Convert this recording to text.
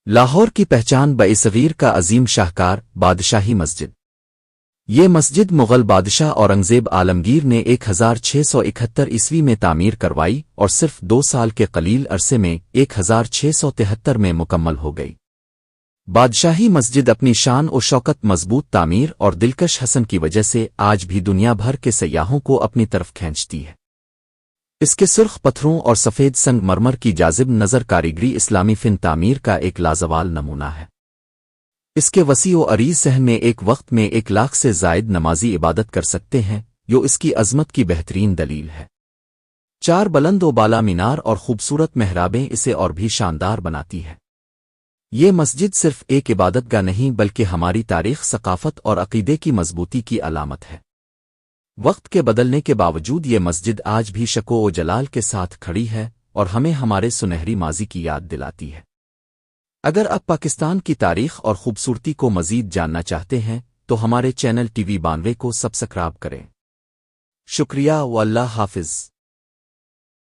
لاہور کی پہچان بصغیر کا عظیم شاہکار بادشاہی مسجد۔ یہ مسجد مغل بادشاہ اورنگزیب عالمگیر نے 1671 عیسوی میں تعمیر کروائی اور صرف 2 سال کے قلیل عرصے میں 1673 میں مکمل ہو گئی۔ بادشاہی مسجد اپنی شان و شوکت، مضبوط تعمیر اور دلکش حسن کی وجہ سے آج بھی دنیا بھر کے سیاحوں کو اپنی طرف کھینچتی ہے۔ اس کے سرخ پتھروں اور سفید سنگ مرمر کی جاذب نظر کاریگری اسلامی فن تعمیر کا ایک لازوال نمونہ ہے۔ اس کے وسیع و عریض صحن میں ایک وقت میں 1 لاکھ سے زائد نمازی عبادت کر سکتے ہیں، جو اس کی عظمت کی بہترین دلیل ہے۔ 4 بلند و بالا مینار اور خوبصورت محرابیں اسے اور بھی شاندار بناتی ہے۔ یہ مسجد صرف ایک عبادت گاہ نہیں بلکہ ہماری تاریخ، ثقافت اور عقیدے کی مضبوطی کی علامت ہے۔ وقت کے بدلنے کے باوجود یہ مسجد آج بھی شکو و جلال کے ساتھ کھڑی ہے اور ہمیں ہمارے سنہری ماضی کی یاد دلاتی ہے۔ اگر آپ پاکستان کی تاریخ اور خوبصورتی کو مزید جاننا چاہتے ہیں تو ہمارے چینل ٹی وی 92 کو سبسکرائب کریں۔ شکریہ و اللہ حافظ۔